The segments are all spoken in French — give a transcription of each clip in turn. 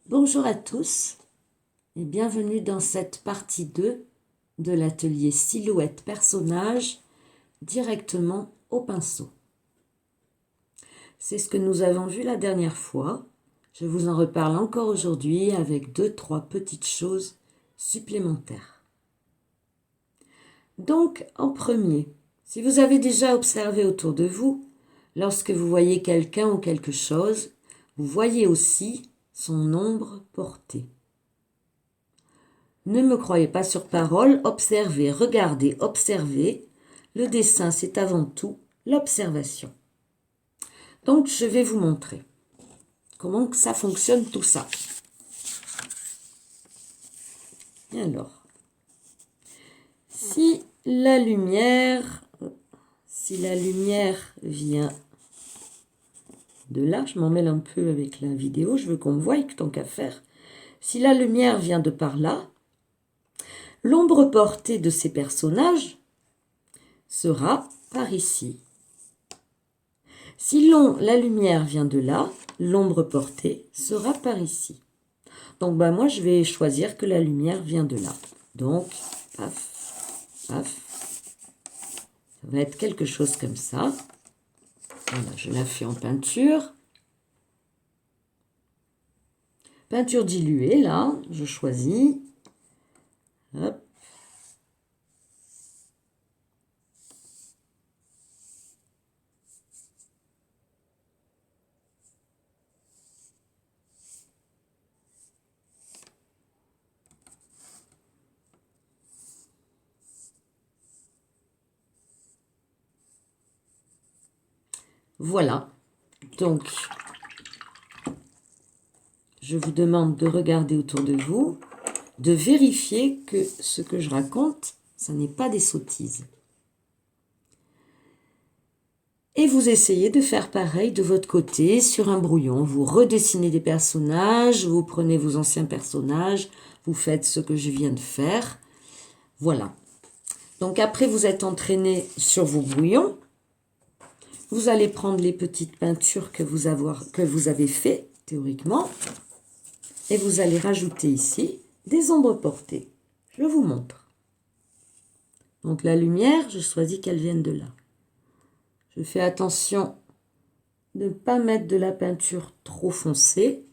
Bonjour à tous et bienvenue dans cette partie 2 de l'atelier silhouette personnage directement au pinceau. C'est ce que nous avons vu la dernière fois. Je vous en reparle encore aujourd'hui avec 2-3 petites choses supplémentaires. Donc, en premier, si vous avez déjà observé autour de vous, lorsque vous voyez quelqu'un ou quelque chose, vous voyez aussi son ombre portée. Ne me croyez pas sur parole, observez, regardez, observez. Le dessin, c'est avant tout l'observation. Donc, je vais vous montrer comment ça fonctionne tout ça. Alors, si la lumière vient de là, je m'en mêle un peu avec la vidéo, je veux qu'on me voie tant qu'à faire. Si la lumière vient de par là, l'ombre portée de ces personnages sera par ici. Si la lumière vient de là, l'ombre portée sera par ici. Donc, moi, je vais choisir que la lumière vient de là. Donc, paf, paf. Ça va être quelque chose comme ça. Voilà, je la fais en peinture. Peinture diluée, là, je choisis. Hop. Voilà. Donc, je vous demande de regarder autour de vous, de vérifier que ce que je raconte, ça n'est pas des sottises. Et vous essayez de faire pareil de votre côté sur un brouillon. Vous redessinez des personnages, vous prenez vos anciens personnages, vous faites ce que je viens de faire. Voilà. Donc après, vous êtes entraîné sur vos brouillons. Vous allez prendre les petites peintures que vous avez fait, théoriquement. Et vous allez rajouter ici des ombres portées. Je vous montre. Donc la lumière, je choisis qu'elle vienne de là. Je fais attention de ne pas mettre de la peinture trop foncée.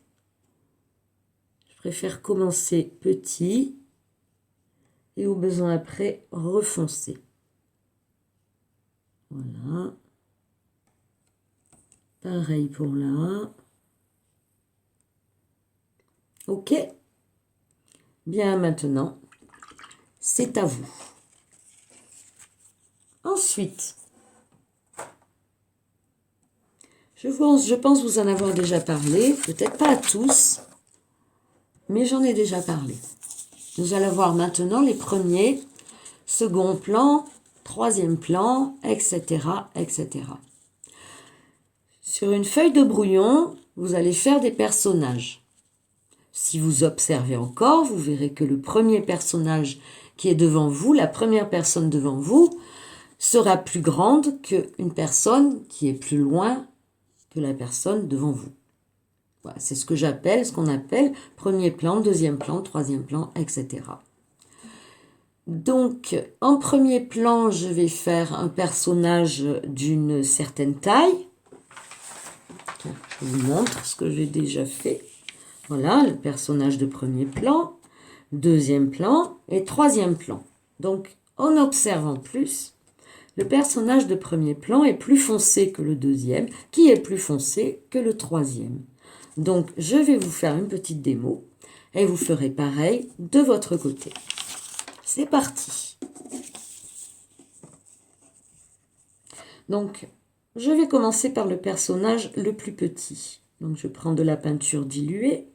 Je préfère commencer petit et au besoin après refoncer. Voilà. Pareil pour là. Ok. Bien maintenant, c'est à vous. Ensuite, je pense vous en avoir déjà parlé, peut-être pas à tous, mais j'en ai déjà parlé. Nous allons voir maintenant les premiers, second plan, troisième plan, etc., etc. Sur une feuille de brouillon, vous allez faire des personnages. Si vous observez encore, vous verrez que le premier personnage qui est devant vous, la première personne devant vous, sera plus grande qu'une personne qui est plus loin que la personne devant vous. Voilà, c'est ce qu'on appelle premier plan, deuxième plan, troisième plan, etc. Donc, en premier plan, je vais faire un personnage d'une certaine taille. Je vous montre ce que j'ai déjà fait. Voilà, le personnage de premier plan, deuxième plan et troisième plan. Donc, en observant plus, le personnage de premier plan est plus foncé que le deuxième, qui est plus foncé que le troisième. Donc, je vais vous faire une petite démo et vous ferez pareil de votre côté. C'est parti. Donc, je vais commencer par le personnage le plus petit. Donc, je prends de la peinture diluée.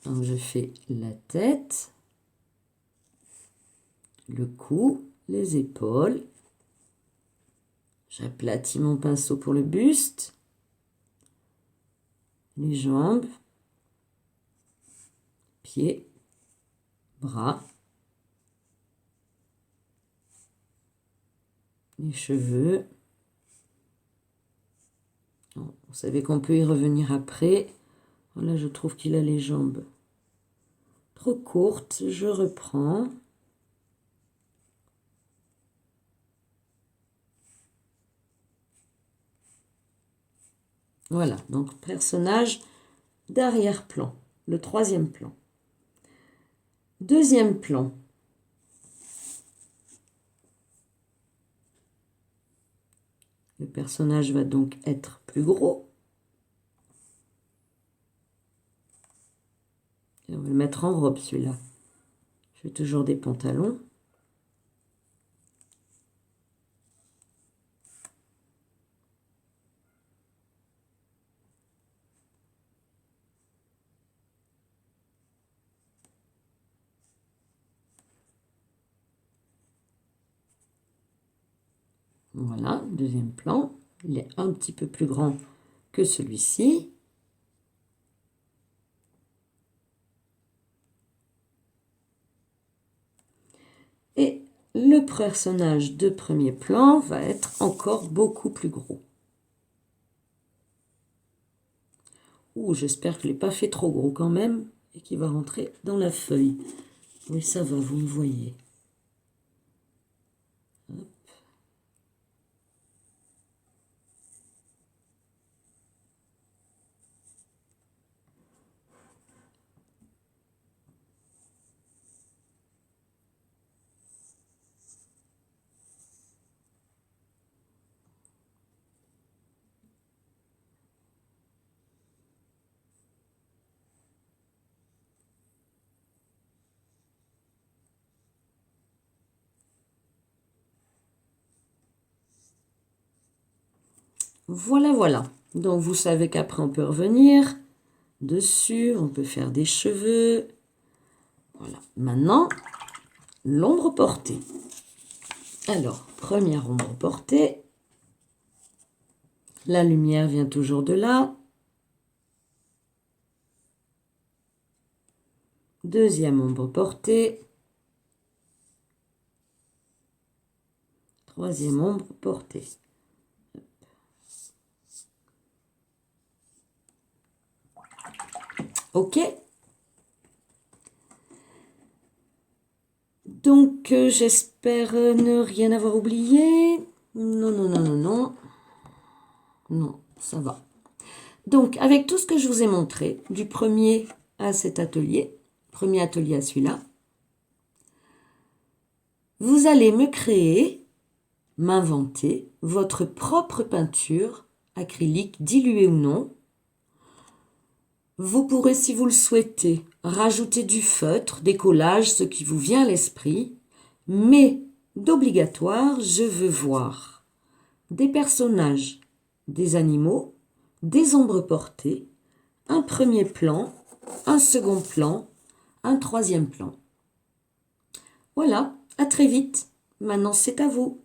Donc, je fais la tête, le cou, les épaules. J'aplatis mon pinceau pour le buste, les jambes, pieds, bras. les cheveux. Vous savez qu'on peut y revenir après. Voilà, je trouve qu'il a les jambes trop courtes. Je reprends. Voilà, donc personnage d'arrière-plan, le troisième plan. Deuxième plan. Le personnage va donc être plus gros. Et on va le mettre en robe, celui-là. Je fais toujours des pantalons. Voilà, deuxième plan. Il est un petit peu plus grand que celui-ci. Et le personnage de premier plan va être encore beaucoup plus gros. Ouh, j'espère que je ne l'ai pas fait trop gros quand même et qu'il va rentrer dans la feuille. Oui, ça va, vous me voyez. Hop. Voilà, voilà. Donc, vous savez qu'après, on peut revenir dessus. On peut faire des cheveux. Voilà. Maintenant, l'ombre portée. Alors, première ombre portée. La lumière vient toujours de là. Deuxième ombre portée. Troisième ombre portée. OK. Donc, j'espère ne rien avoir oublié. Non, non, non, non, non. Non, ça va. Donc, avec tout ce que je vous ai montré, du premier à cet atelier, premier atelier à celui-là, vous allez me créer, m'inventer votre propre peinture acrylique, diluée ou non. Vous pourrez, si vous le souhaitez, rajouter du feutre, des collages, ce qui vous vient à l'esprit. Mais d'obligatoire, je veux voir des personnages, des animaux, des ombres portées, un premier plan, un second plan, un troisième plan. Voilà, à très vite. Maintenant, c'est à vous.